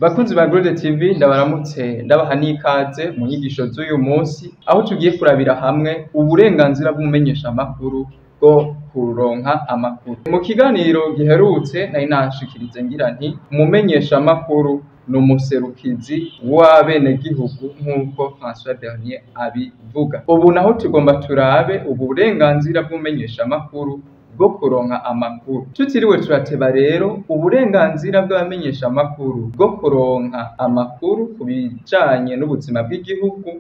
Bakunzi ba Gorilla TV ndabaramutse ndabaha n'ikaze mu nyigisho z'uyu munsi aho tugiye kurabira hamwe uburenganzira bw'umumenyesha amakuru bwo kuronka amakuru. Mu kiganiro giherutse nari nashikirize ngira nti umumenyesha amakuru n'umuserukizi w'abenegihugu nk'uko François Bernier abivuga. Ubu naho tugomba turabe uburenganzira bw'umumenyesha amakuru bwo kuronka amakuru. Tutiriwe turateba rero uburenganzira bw'abamenyesha amakuru bwo kuronka amakuru ku bijanye n'ubuzima bw'igihugu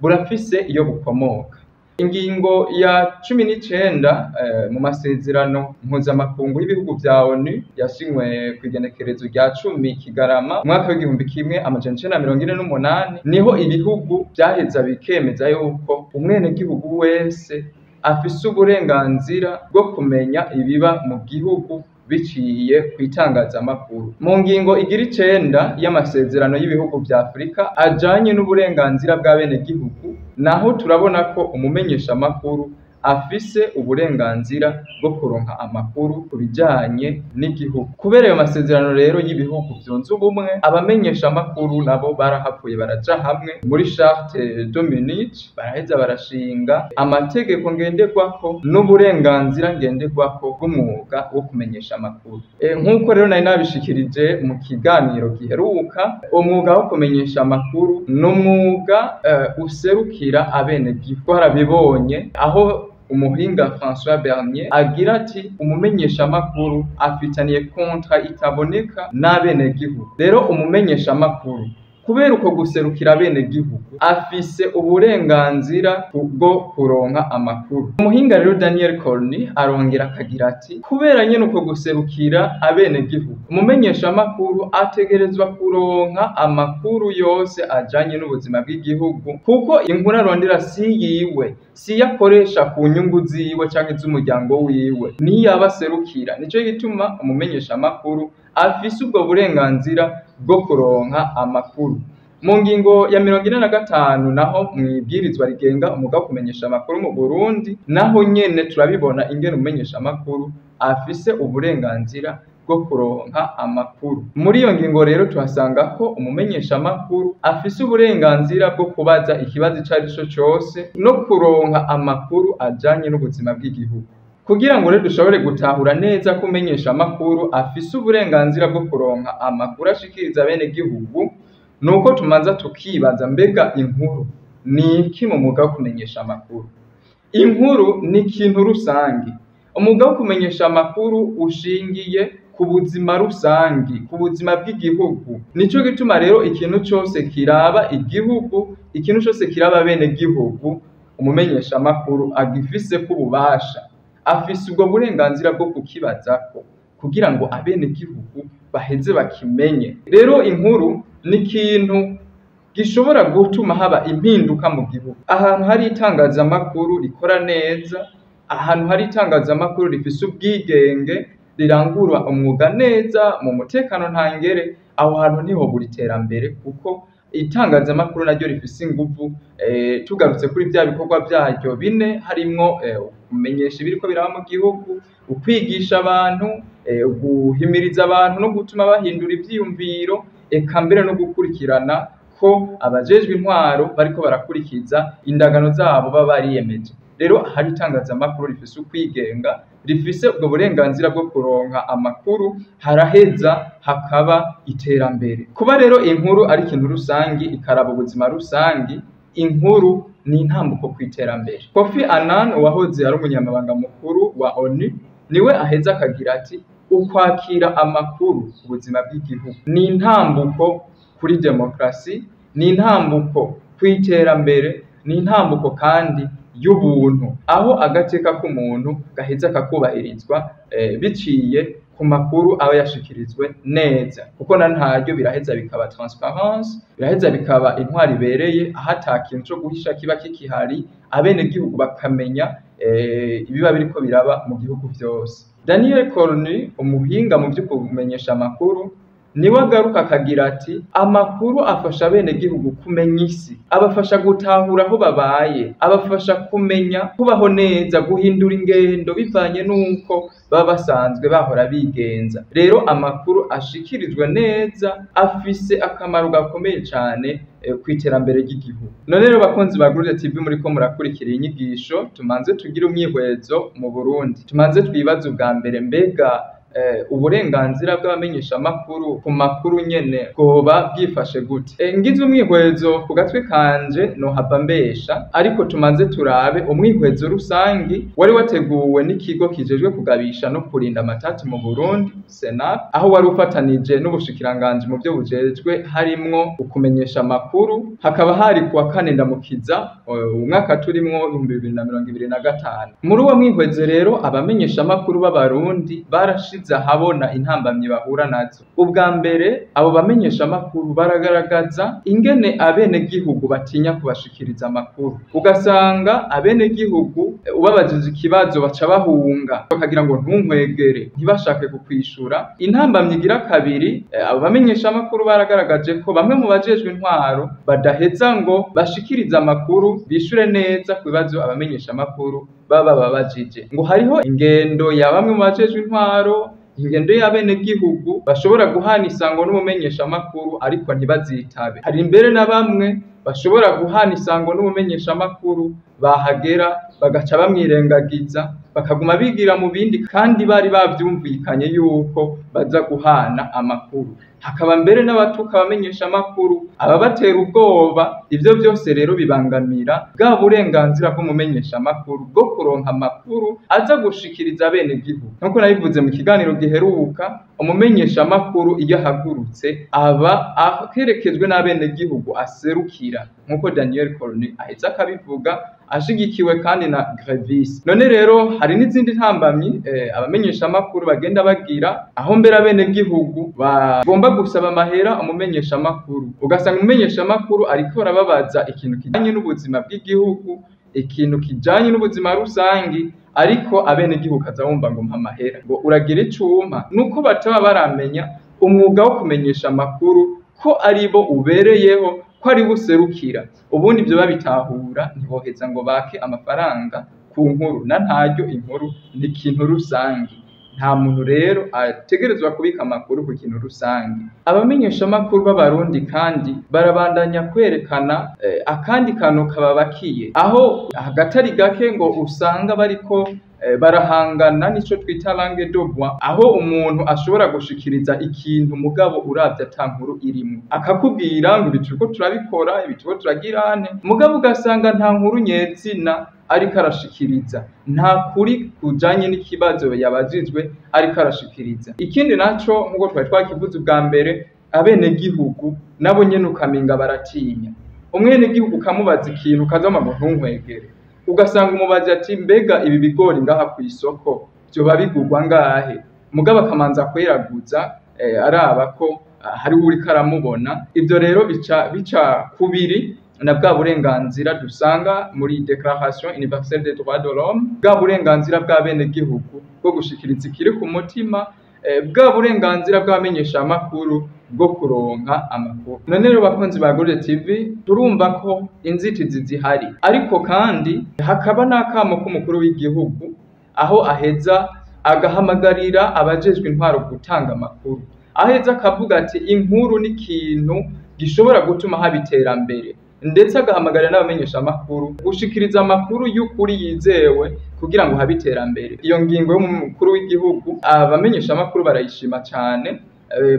burafise iyo bukomoka. Ingingo ya 19 mu masezerano mpuzamakungu y'ibihugu vya ONU yashinywe kw'igenekerezo rya 10 Kigarama umwaka w'igihumbi kimwe amajana 1948 niho ibihugu vyaheza bikemeza yuko umwenegihugu wese afise uburenganzira bwo kumenya ibiba mu gihugu biciye kw'itangazamakuru. Mu ngingo igira 9 y'amasezerano y'ibihugu vya Afrika ajanye n'uburenganzira bw'abenegihugu naho turabona ko umumenyesha amakuru afise uburenganzira bwo kuronka amakuru ku bijanye n'igihugu. Kubera ayo masezerano rero y'ibihugu vyunze ubumwe, abamenyesha amakuru nabo barahavuye baraja hamwe muri Charte de Munich baraheza barashinga amategeko ngenderwako n'uburenganzira ngenderwako bw'umwuga wo kumenyesha amakuru. Nk'uko rero nari nabishikirije mu kiganiro giheruka, umwuga wo kumenyesha amakuru n'umwuga userukira abenegihugu. Twarabibonye aho umuhinga François Bernier agira ati umumenyesha amakuru afitaniye kontra itaboneka n'abenegihugu. Rero umumenyesha amakuru kubera uko guserukira abenegihugu afise uburenganzira bwo kuronka amakuru. Umuhinga rero Daniel Corny arongera akagira ati kubera nyene uko guserukira abenegihugu umumenyesha amakuru ategerezwa kuronka amakuru yose ajanye n'ubuzima bw'igihugu, kuko inkuru arondera si yiwe, si yakoresha ku nyungu ziwe canke z'umuryango wiwe, ni yabaserukira. Nico gituma umumenyesha amakuru afise ubwo burenganzira bwo kuronka amakuru. Mu ngingo ya 45 naho mwibwirizwa rigenga umwuga wo kumenyesha amakuru mu Burundi naho nyene turabibona ingene umumenyesha amakuru afise uburenganzira bwo kuronka amakuru. Muri iyo ngingo rero tuhasanga ko umumenyesha amakuru afise uburenganzira bwo kubaza ikibazo icarico cose no kuronka amakuru ajanye n'ubuzima bw'igihugu. Kugira ngo rero dushobore gutahura neza ko umenyesha amakuru afise uburenganzira bwo kuronka amakuru ashikiriza bene gihugu, nuko tumanza tukibaza mbega inkuru ni iki mu mwuga wo kumenyesha amakuru? Inkuru ni ikintu rusangi. Umwuga wo kumenyesha amakuru ushingiye ku buzima rusangi, ku buzima bw'igihugu. Nico gituma rero ikintu cose kiraba igihugu, ikintu cose kiraba bene gihugu, umumenyesha amakuru agifise ko ububasha, afise ubwo burenganzira bwo kukibazako kugira ngo abenegihugu baheze bakimenye. Rero inkuru ni ikintu gishobora gutuma haba impinduka mu gihugu. Ahantu hari itangazamakuru rikora neza, ahantu hari itangazamakuru rifise ubwigenge, rirangura umwuga neza mu mutekano ntangere, aho hantu niho buri terambere, kuko itangazamakuru naryo rifise inguvu. Tugarutse kuri vya bikorwa vyaryo bine harimwo kumenyesha ibiriko biraba mu gihugu, ukwigisha abantu, guhimiriza abantu no gutuma bahindura ivyiyumviro, eka mbere no gukurikirana ko abajejwe intwaro bariko barakurikiza indagano zabo baba bariyemeje. Rero hari itangazamakuru rifise ukwigenga, rifise ubwo burenganzira bwo kuronka amakuru, haraheza hakaba iterambere. Kuba rero inkuru ari ikintu rusangi, ikaraba ubuzima rusangi, inkuru ni intambuko kw'iterambere. Kofi Annan wahoze ari umunyamabanga mukuru wa ONU niwe aheza akagira ati ukwakira amakuru ku buzima bw'igihugu ni intambuko kuri demokrasi, ni intambuko kw'iterambere, ni intambuko kandi y'ubuntu, aho agateka k'umuntu gaheza kakubahirizwa biciye ku makuru aba yashikirizwe neza, kuko na ntaryo biraheza bikaba transparence, biraheza bikaba intwari ibereye, aho ata kintu co guhisha kiba kikihari, abenegihugu bakamenya ibiba biriko biraba mu gihugu vyose. Daniel Corny umuhinga mu vyo kumenyesha amakuru niwe agaruka akagira ati amakuru afasha abenegihugu kumenya isi, abafasha gutahura aho babaye, abafasha kumenya kubaho neza, guhindura ingendo bivanye n'uko baba basanzwe bahora bigenza. Rero amakuru ashikirijwe neza afise akamaro gakomeye cane kw'iterambere ry'igihugu. None rero bakunzi ba Groupe TV muriko murakurikira inyigisho, tumanze tugire umwihwezo mu Burundi, tumanze twibaze ubwa mbere, mbega uburenganzira bw'abamenyesha makuru ku makuru nyene bwoba bwifashe gute? Ngize umwihwezo ku gatwe kanje nohava mbesha, ariko tumanze turabe umwihwezo rusangi wari wateguwe n'ikigo kijejwe kugabisha no kurinda amatati mu Burundi Senap, aho wari ufatanije n'ubushikiranganji mu byo bujejwe harimwo ukumenyesha amakuru, hakaba hari kuwa 4 Ndamukiza umwaka turimwo 2025. Muri uwo mwihwezo rero abamenyesha amakuru b'abarundi barashize habona intambamyi bahura nazo. Ubwa mbere abo bamenyesha amakuru baragaragaza ingene abenegihugu batinya kubashikiriza amakuru, ugasanga abenegihugu ubabajije ikibazo baca bahunga bakagira ngo ntunkwegere, ntibashake kukwishura. Intambamyi igira kabiri, abo bamenyesha amakuru baragaragaje ko bamwe mu bajejwe intwaro badaheza ngo bashikirize amakuru bishure neza ku bibazo abamenyesha amakuru baba babajije, ngo hariho ingendo ya bamwe mu bajejwe intwaro, ingendo y'abenegihugu bashobora guhana isango n'umumenyesha amakuru ariko ntibazitabe. Hari imbere na bamwe bashobora guhana isango n'umumenyesha amakuru bahagera bagaca bamwirengagiza, bakaguma bigira mu bindi kandi bari bavyumvikanye yuko baza guhana amakuru. Hakaba mbere n'abatuka abamenyesha amakuru, ababatera ubwoba. Ivyo byose rero bibangamira bwa burenganzira bw'umumenyesha amakuru bwo kuronka amakuru aza gushikiriza abenegihugu. Nkuko nabivuze mu kiganiro giheruka, umumenyesha amakuru iyo ahagurutse aba aherekejwe n'abenegihugu aserukira, nkuko Daniel Cornu aheza akabivuga, ashigikiwe kandi na Grevis. None rero hari n'izindi ntambamyi abamenyesha amakuru bagenda bagira, aho mbere abenegihugu bagomba gusaba amahera umumenyesha amakuru, ugasanga umumenyesha amakuru ariko arababaza ikintu kijanye n'ubuzima bw'igihugu, ikintu kijanye n'ubuzima rusangi, ariko abenegihugu kaza bumva ngo mpa amahera, ngo uragira icuma. Nuko bataba baramenya umwuga wo kumenyesha amakuru ko aribo ubereyeho, ko ari buserukira. Ubundi ibyo babitahura ntiboheza ngo bake amafaranga ku nkuru, na ntaryo inkuru ni ikintu rusangi. Nta muntu rero ategerezwa kubika amakuru ku kintu rusangi. Abamenyesha amakuru b'abarundi kandi barabandanya kwerekana akandi kantu kababakiye, aho agatari gake ngo usanga bariko barahangana n'ico twita langue de bois, aho umuntu ashobora gushikiriza ikintu mugabo uravye ata nkuru irimwo, akakubwira ngo ibi turiko turabikora, ibi turiko turagirane, mugabo ugasanga nta nkuru nyezina ariko arashikiriza, nta kuri kujanye n'ikibazo yabajijwe ariko arashikiriza. Ikindi naco nkuko twari twakivuze ubwa mbere, abenegihugu nabo nyene ukamenga baratinya. Umwenegihugu kamubaza ikintu kazama ngo ntunkwegere, ugasanga umubazi ati mbega ibi bigori ngaha ku isoko byoba bigurwa ngahe, mugabo akamanza kweraguza araba ko hari uri karamubona. Ivyo rero bica kubiri na bwa burenganzira dusanga muri Declaration Universelle des Droits de l'Homme, bwa burenganzira bw'abenegihugu bwo gushikiriza ikiri ku mutima, bwa burenganzira bw'abamenyesha amakuru bwo kuronka amakuru. None rero bakunzi ba Groupe TV, turumva ko inzitizi zihari, ariko kandi hakaba n'akamo k'umukuru w'igihugu aho aheza agahamagarira abajejwe intwaro gutanga amakuru, aheza akavuga ati inkuru ni ikintu gishobora gutuma haba iterambere, ndetse agahamagarira n'abamenyesha amakuru gushikiriza amakuru y'ukuri yizewe kugira ngo habe iterambere. Iyo ngingo y'umukuru w'igihugu abamenyesha amakuru barayishima cyane,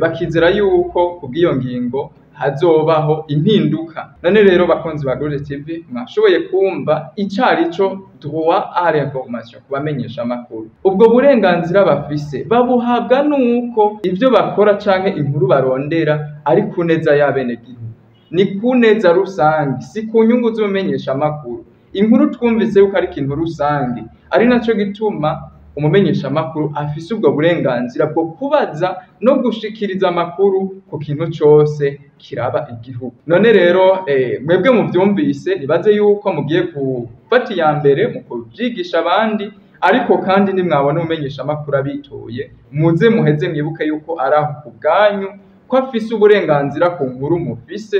bakizera yuko kubw'iyo ngingo hazobaho impinduka. None rero bakunzi ba Groupe TV, mwashoboye kumva icarico droit à l'information kubamenyesha amakuru. Ubwo burenganzira bafise babuhabwa nuko ivyo bakora canke inkuru barondera ari kuneza y'abenegihugu, ni kuneza rusangi, si ku nyungu z'umumenyesha amakuru. Inkuru twumvise yuko ari ikintu rusangi, ari naco gituma umumenyesha amakuru afise ubwo burenganzira bwo kubaza no gushikiriza amakuru ku kintu cose kiraba igihugu. None rero mwebwe muvyumvise, nibaze yuko mugiye gufata iya mbere mu kuvyigisha abandi, ariko kandi nimwabona umumenyesha amakuru abitoye, muze muheze mwibuke yuko araho ku bwanyu, ko ko afise uburenganzira ku nkuru mufise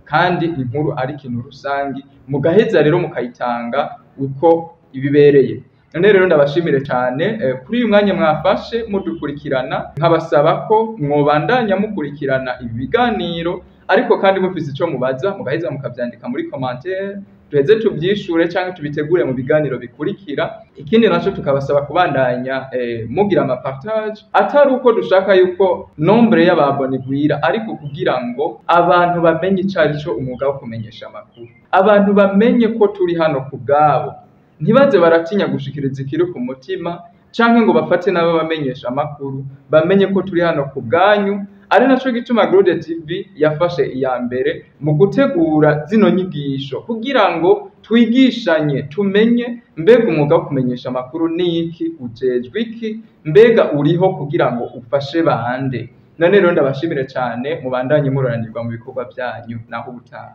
kandi inkuru ari ikintu rusangi mugaheza rero mukayitanga uko ibibereye. None rero ndabashimire cyane kuri uyu mwanya mwafashe mudukurikirana, nkabasaba ko mwobandanya mukurikirana ibi biganiro, ariko kandi mufise ico mubaza mugaheza mukavyandika muri commentaire, tuheze tuvyishure canke tubitegure mu biganiro bikurikira. Ikindi naco tukabasaba kubandanya mugira ama partage, atari uko dushaka yuko nombre y'ababone igwira, ariko kugira ngo abantu bamenye icarico umwuga wo kumenyesha amakuru, abantu bamenye ko turi hano ku bwabo, ntibaze baratinya gushikiriza ikiri ku mutima canke ngo bafate nabo bamenyesha amakuru, bamenye ko turi hano ku bwanyu. Ari naco gituma Glode TV yafashe iya mbere mu gutegura zino nyigisho kugira ngo twigishanye, tumenye mbega umwuga wo kumenyesha amakuru ni iki, ujejwe iki, mbega uriho kugira ngo ufashe bande. None rero ndabashimire cyane, mubandanye muroranirwa mu bikorwa byanyu, naho ubutaha.